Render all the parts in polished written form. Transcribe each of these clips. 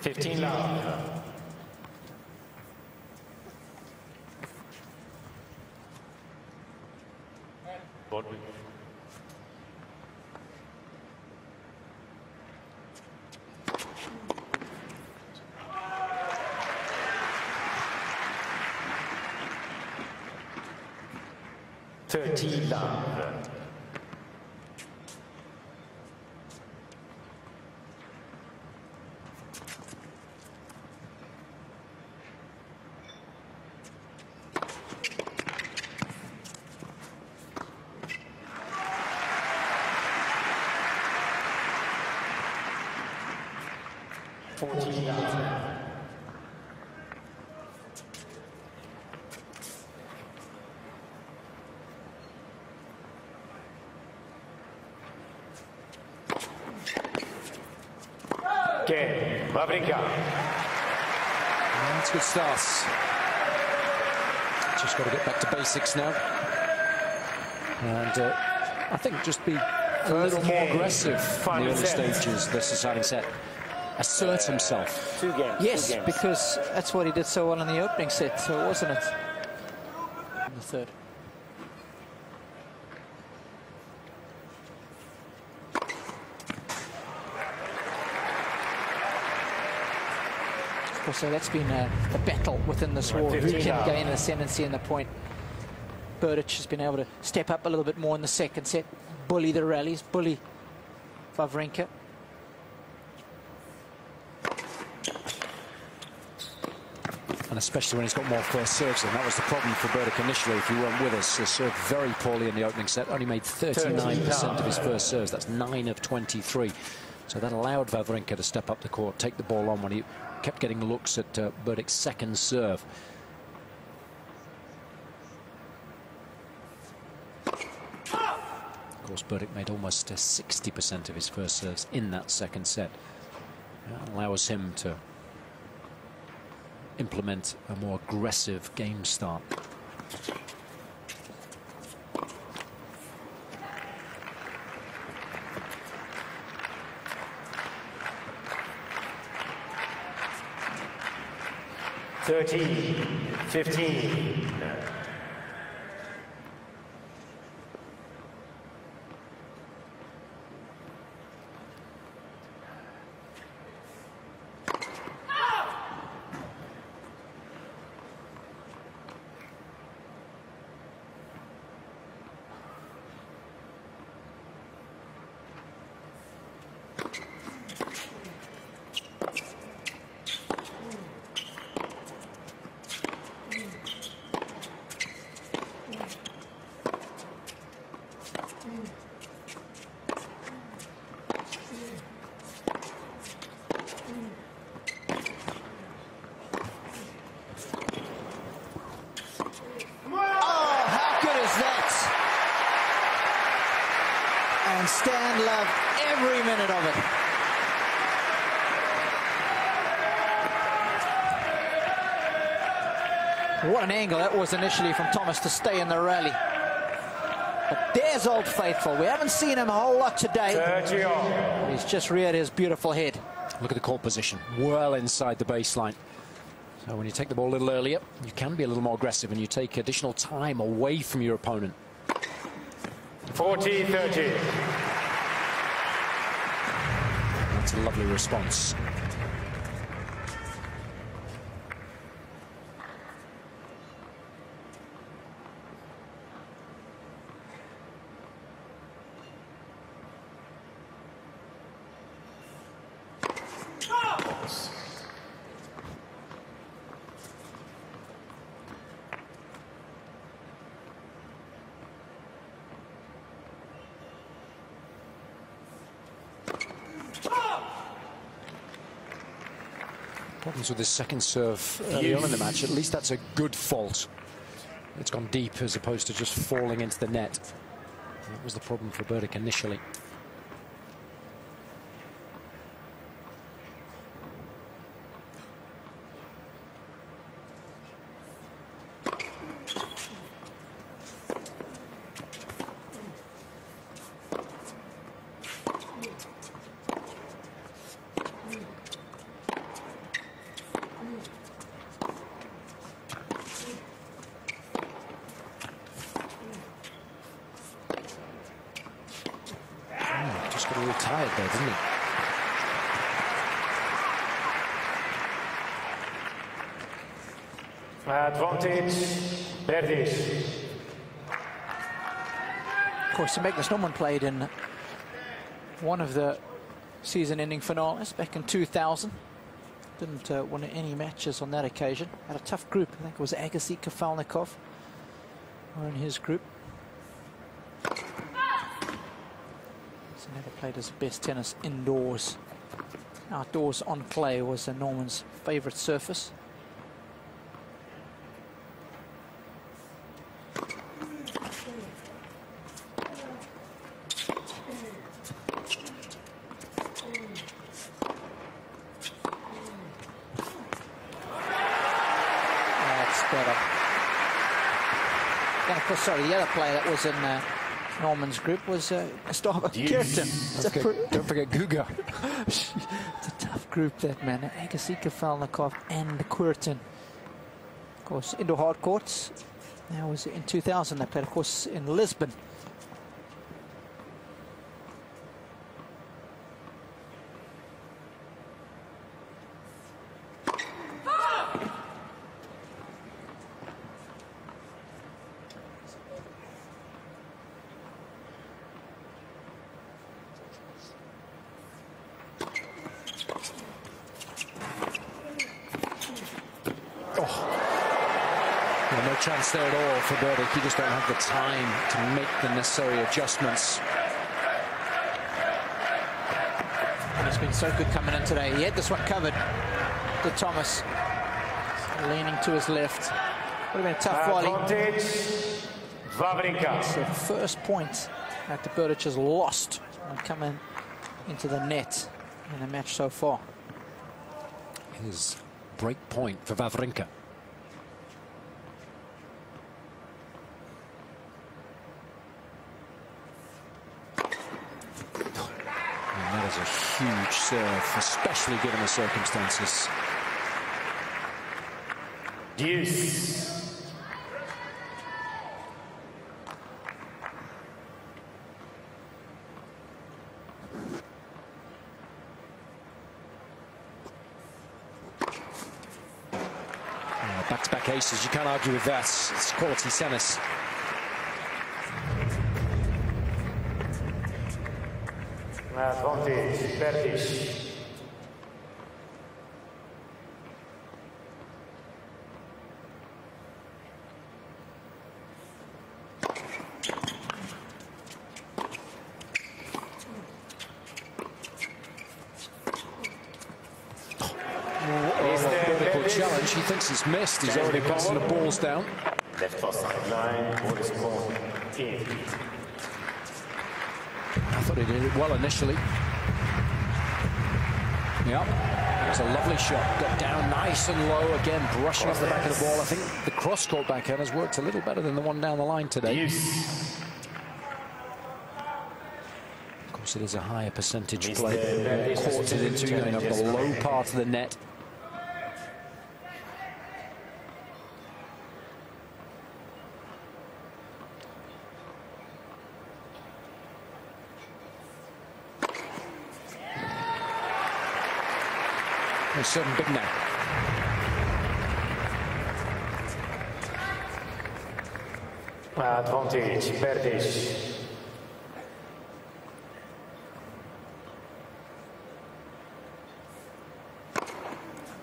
15 love. Berdych. Love. 14 love. Wawrinka. That's good starts. Just got to get back to basics now. And I think just be a little more aggressive in the early stages. This deciding set. Assert himself. Yes, because that's what he did so well in the opening set, so wasn't it? In the third. Of course, so that's been a battle within this war. Who can gain the ascendancy in the point? Berdych has been able to step up a little bit more in the second set, bully the rallies, bully Wawrinka. And especially when he's got more first serves, and that was the problem for Berdych initially. If you weren't with us, he served very poorly in the opening set. Only made 39% of his first serves. That's 9 of 23. So that allowed Wawrinka to step up the court, take the ball on when he kept getting looks at Berdych's second serve. Of course, Berdych made almost 60% of his first serves in that second set. That allows him to implement a more aggressive game start. Thirteen, 15. And Stan loved every minute of it. What an angle that was initially from Thomas to stay in the rally. But there's Old Faithful. We haven't seen him a whole lot today. He's just reared his beautiful head. Look at the court position, well inside the baseline. So when you take the ball a little earlier, you can be a little more aggressive and you take additional time away from your opponent. 40-30. That's a lovely response. Problems with his second serve early on in the match. At least that's a good fault. It's gone deep as opposed to just falling into the net. That was the problem for Berdych initially. Got a little tired there, didn't he? Advantage, Berdych. Of course, Magnus Norman played in one of the season-ending finales back in 2000. Didn't win any matches on that occasion. Had a tough group. I think it was Agassi, Kafelnikov were in his group. So never played his best tennis indoors. Outdoors on clay was Norman's favourite surface. Sorry, the other player that was in Norman's group was Gustavo Kirsten. Don't forget Guga. It's a tough group, that man. Agassi, Kafelnikov and Kirsten. Of course, indoor hard courts. That was in 2000. They played, of course, in Lisbon. No chance there at all for Berdych. You just don't have the time to make the necessary adjustments. He's been so good coming in today. He had this one covered to Thomas. Leaning to his left. Would have been a tough volley. Wawrinka. It's the first point that the Berdych has lost and coming into the net in the match so far. His break point for Wawrinka. That is a huge serve, especially given the circumstances. Deuce. Back-to-back aces, you can't argue with that. It's quality tennis. Advantage, Berdych. Challenge. He thinks it's missed. He's already passing the balls down. Left cross line, Boris Korn in. I thought he did it well initially. Yep, it was a lovely shot. Got down nice and low again, brushing off the back of the ball. I think the cross-court backhand has worked a little better than the one down the line today. Of course, it is a higher percentage play. Caught it into going up the low part of the net. Seven big now. Advantage, Berdych.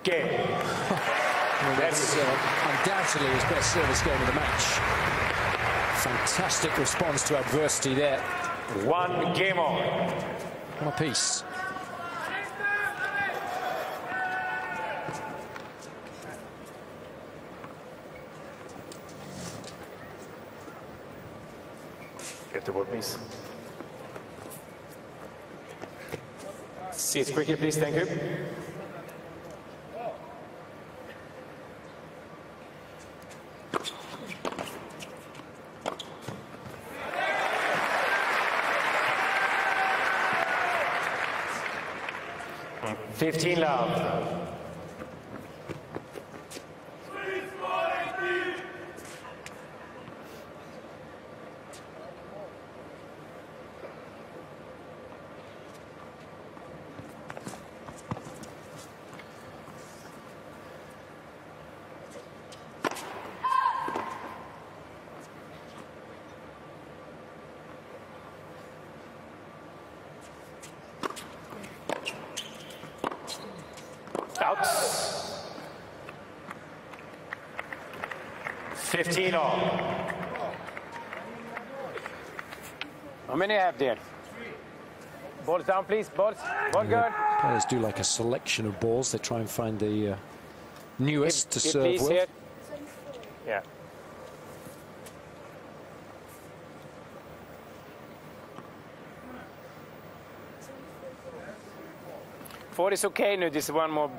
Game. Well, that's undoubtedly his best service game of the match. Fantastic response to adversity there. One game on. One apiece. Get the board, please. Seats quickly, please. Thank you. $15 love. 15 all. How many I have there? Balls down, please. Balls. Ball good. Players do like a selection of balls. They try and find the newest to serve please, with. here. Yeah. Four is okay. No, just one more.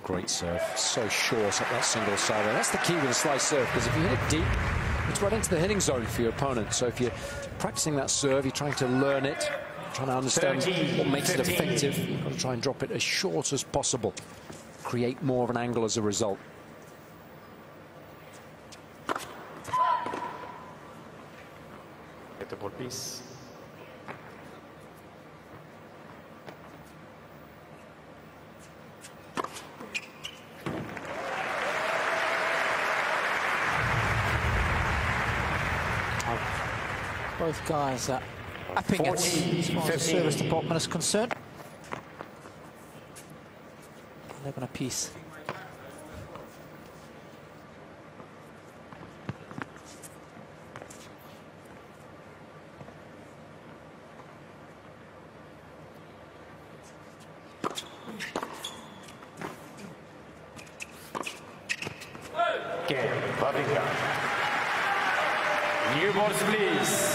Great serve, so short at that single side. That's the key with a slice serve, because if you hit it deep, it's right into the hitting zone for your opponent. So if you're practicing that serve, you're trying to learn it, trying to understand what makes it effective. You've got to try and drop it as short as possible, create more of an angle as a result. Get the ball, please. Both guys are upping it as far as the service department is concerned. 11 apiece. Game, Wawrinka. New balls, please.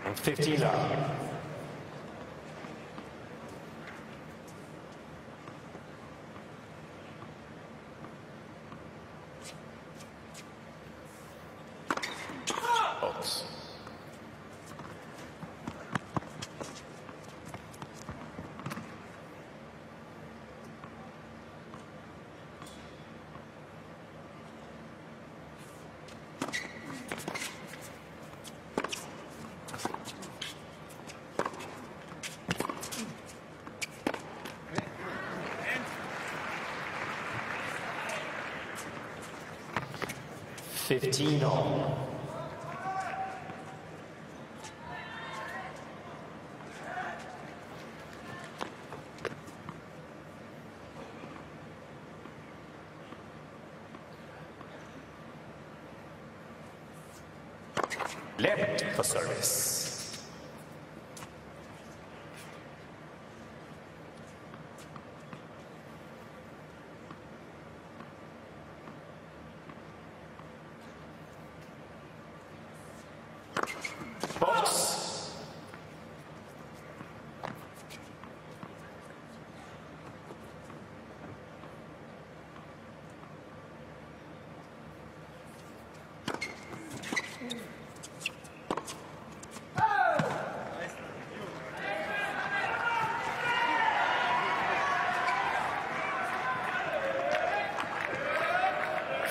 And 15 love. Box. Fifteen all. Left for service. Box.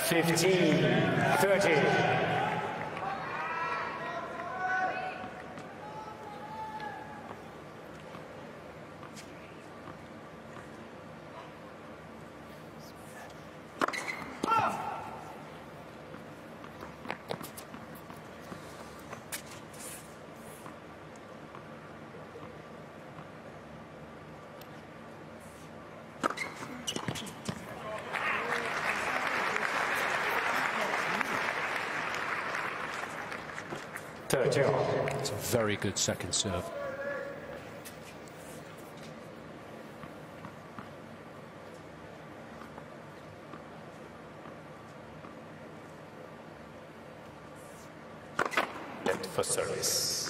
Fifteen, 30. It's a very good second serve. Left for service.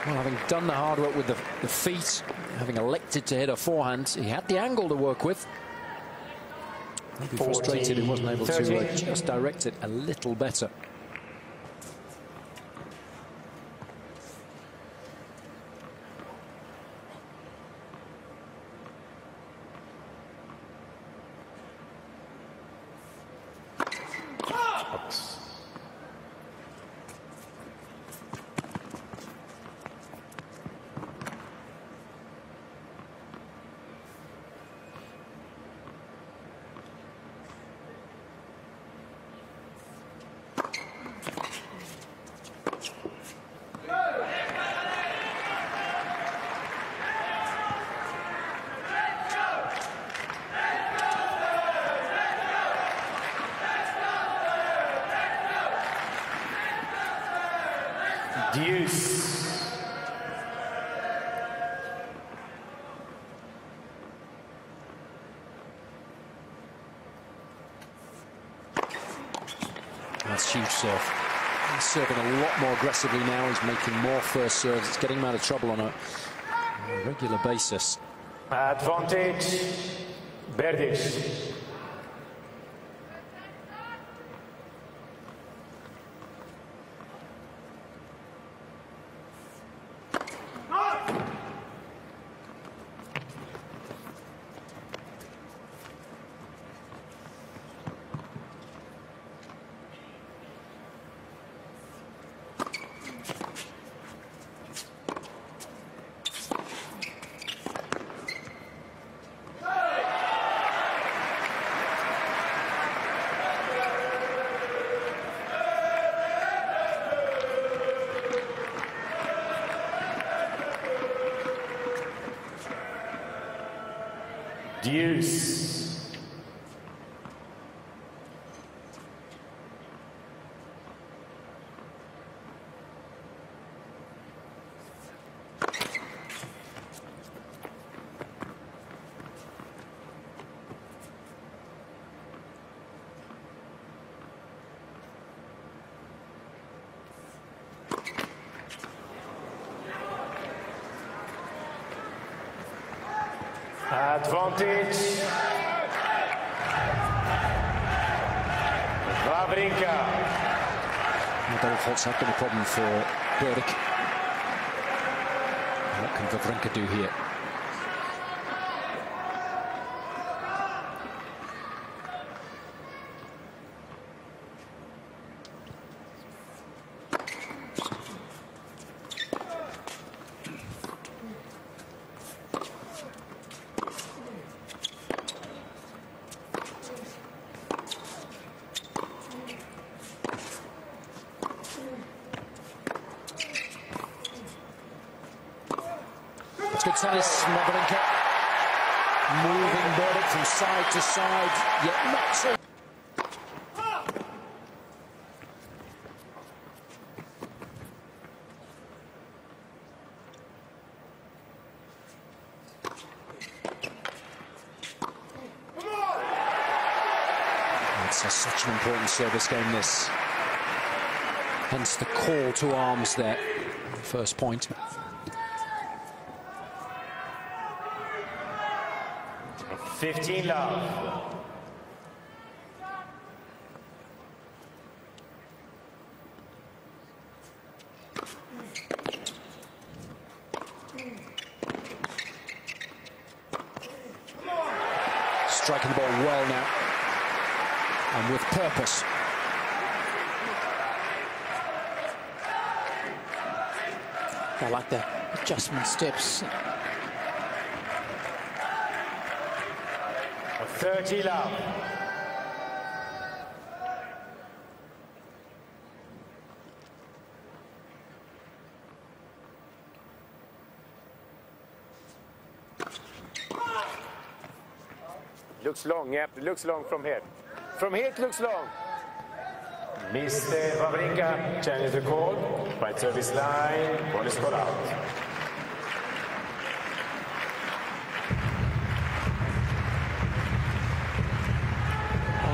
Well, having done the hard work with the feet, having elected to hit a forehand, he had the angle to work with. Maybe frustrated he wasn't able to just direct it a little better. Deuce. That's huge serve. He's serving a lot more aggressively now. He's making more first serves. It's getting him out of trouble on a regular basis. Advantage. Berdych. Deuce. Advantage. Wawrinka. Double faults have been a problem for Berdych. What can Wawrinka do here? Good tennis from Wawrinka. Moving Berdych from side to side, yet not so. It's such an important service game, this. Hence the call to arms there. First point. $15 love. Striking the ball well now, and with purpose. I like the adjustment steps. 30 love. Looks long, yeah. It looks long from here. From here it looks long. Mr. Wawrinka changes the call. Right service line. Ball is called out.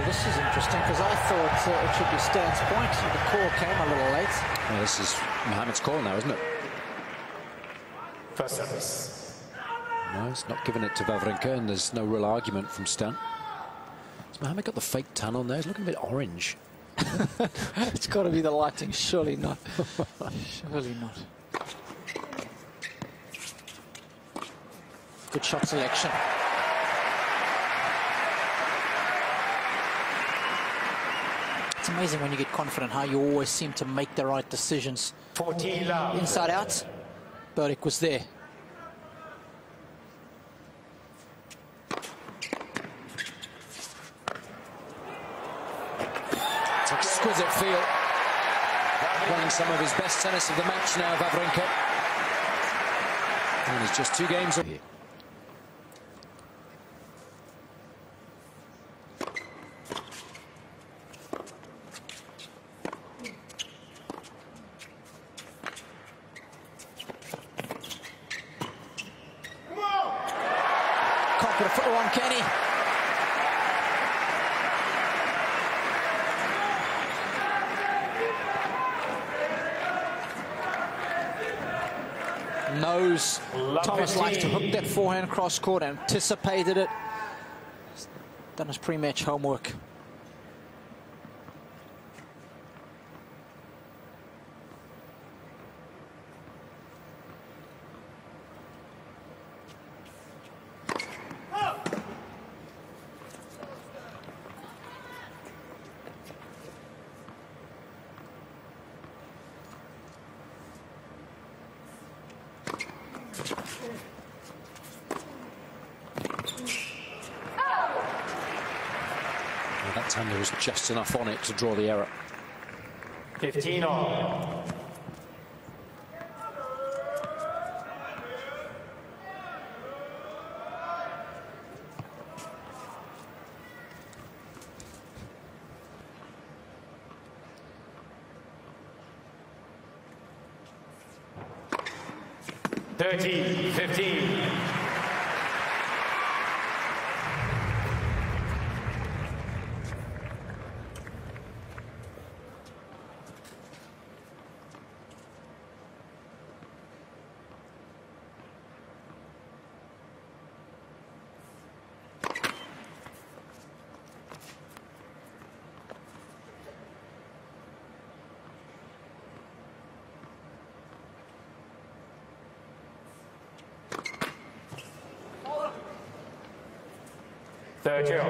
This is interesting because I thought it should be Stan's point. The call came a little late. Well, this is Mohammed's call now, isn't it? First service. No, it's not giving it to Wawrinka, and there's no real argument from Stan. Mohammed got the fake tan on there. He's looking a bit orange. It's got to be the lighting. Surely not. Surely not. Good shot selection. It's amazing when you get confident how you always seem to make the right decisions. 14 love. Inside out. Berdych was there. It's exquisite feel. Playing some of his best tennis of the match now, Wawrinka. And he's just 2 games away. Can't put a foot on, can he? Knows Thomas likes to hook that forehand cross court, anticipated it. Done his pre-match homework. Well, that time there was just enough on it to draw the error. 15 all. Thirteen, 15. Sergio.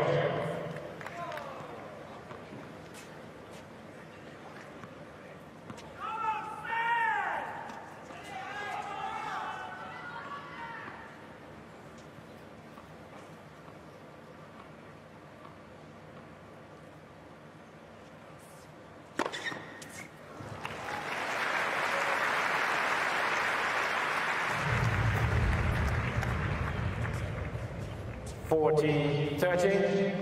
Fourteen, 13.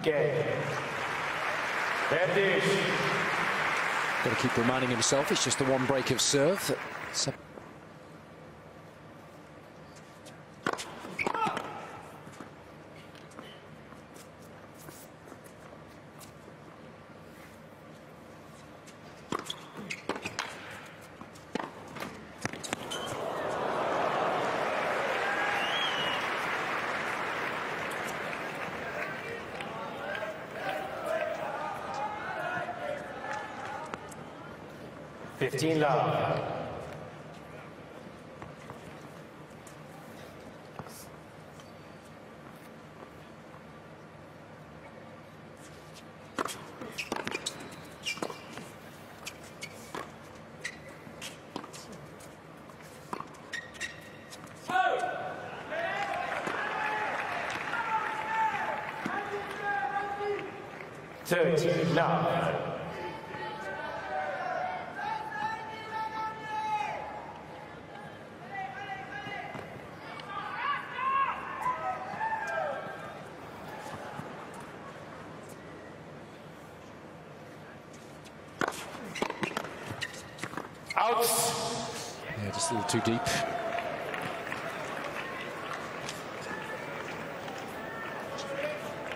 Game. Berdych. Got to keep reminding himself it's just the one break of serve. So Fifteen love. Thirteen love. Out. Yeah, just a little too deep.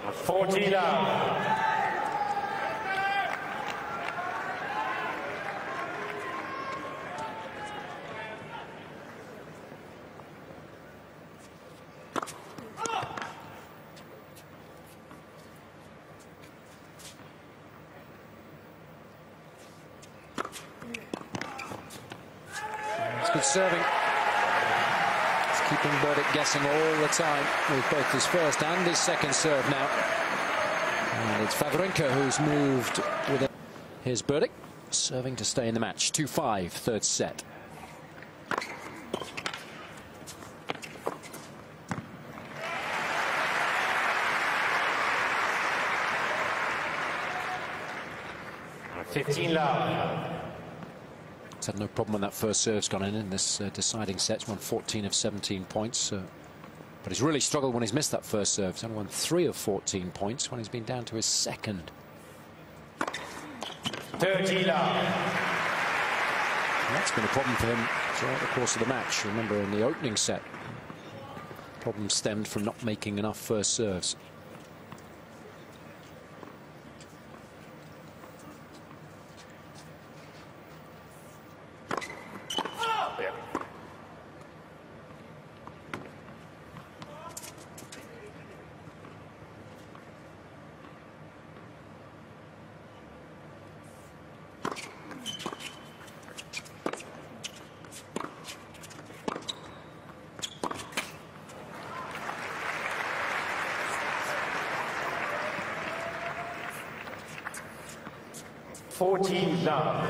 A 40 love. Good serving. It's keeping Berdych guessing all the time with both his first and his second serve now. And it's Wawrinka who's moved with it. Here's Berdych serving to stay in the match. 2-5, third set. A 15 love. He's had no problem when that first serve's gone in this deciding set. He's won 14 of 17 points. But he's really struggled when he's missed that first serve. He's only won 3 of 14 points when he's been down to his second. 30 love. And that's been a problem for him throughout the course of the match. Remember, in the opening set, problem stemmed from not making enough first serves. Fourteen love.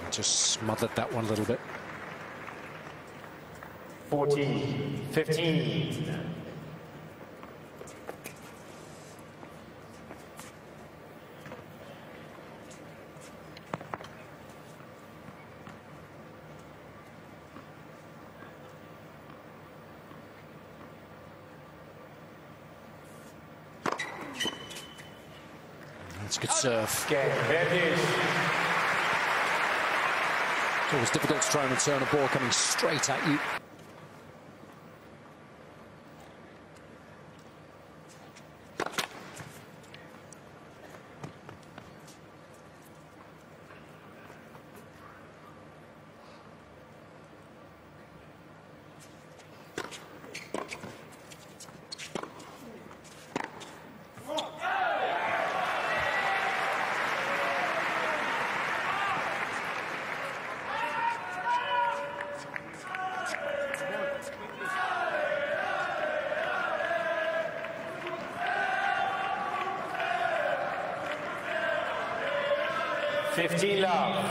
Just smothered that one a little bit. 14, 15. That's a good serve. Berdych. It's always difficult to try and return a ball coming straight at you. Fifteen love.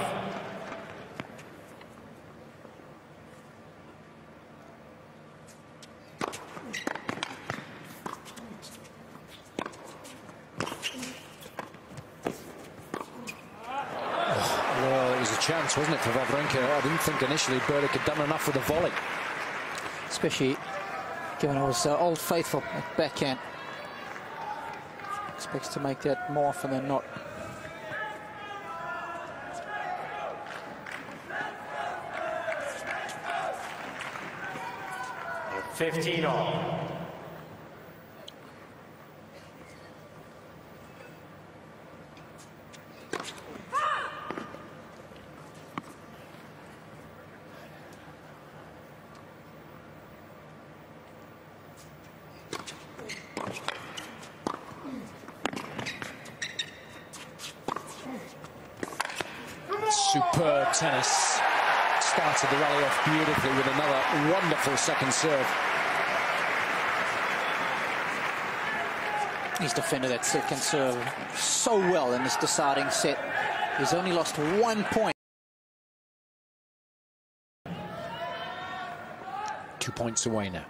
Well, it was a chance, wasn't it, for Wawrinka? I didn't think initially Berdych had done enough with the volley. Especially given it was Old Faithful at backhand. Expects to make that more often than not. Fifteen all. Superb tennis. Started the rally off beautifully with another wonderful second serve. He's defended that second serve so well in this deciding set. He's only lost 1 point. 2 points away now.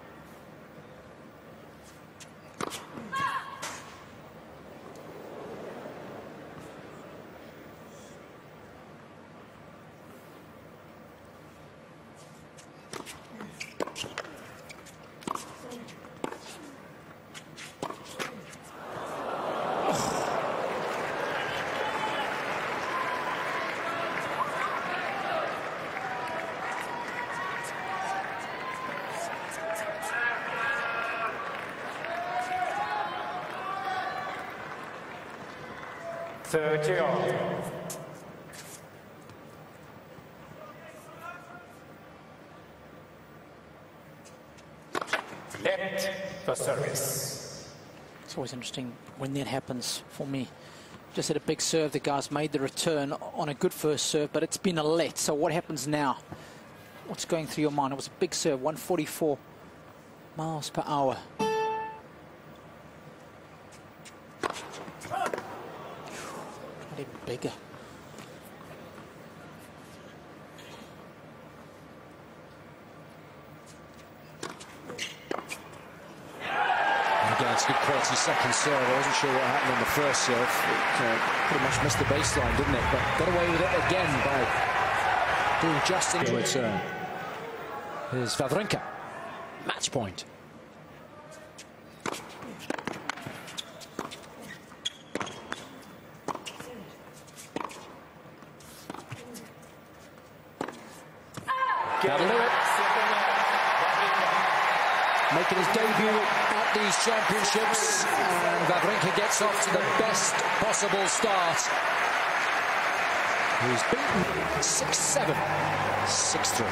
30 all. Left for service. It's always interesting when that happens for me. Just had a big serve, the guy's made the return on a good first serve, but it's been a let. So what happens now? What's going through your mind? It was a big serve, 144 miles per hour. Not even bigger. Again, it's a good quality second serve. I wasn't sure what happened on the first serve. It pretty much missed the baseline, didn't it? But got away with it again by doing just into return. Here's Wawrinka. Match point. That'll do it. Making his debut at these championships, and Wawrinka gets off to the best possible start. He's beaten 6-7, 6-3.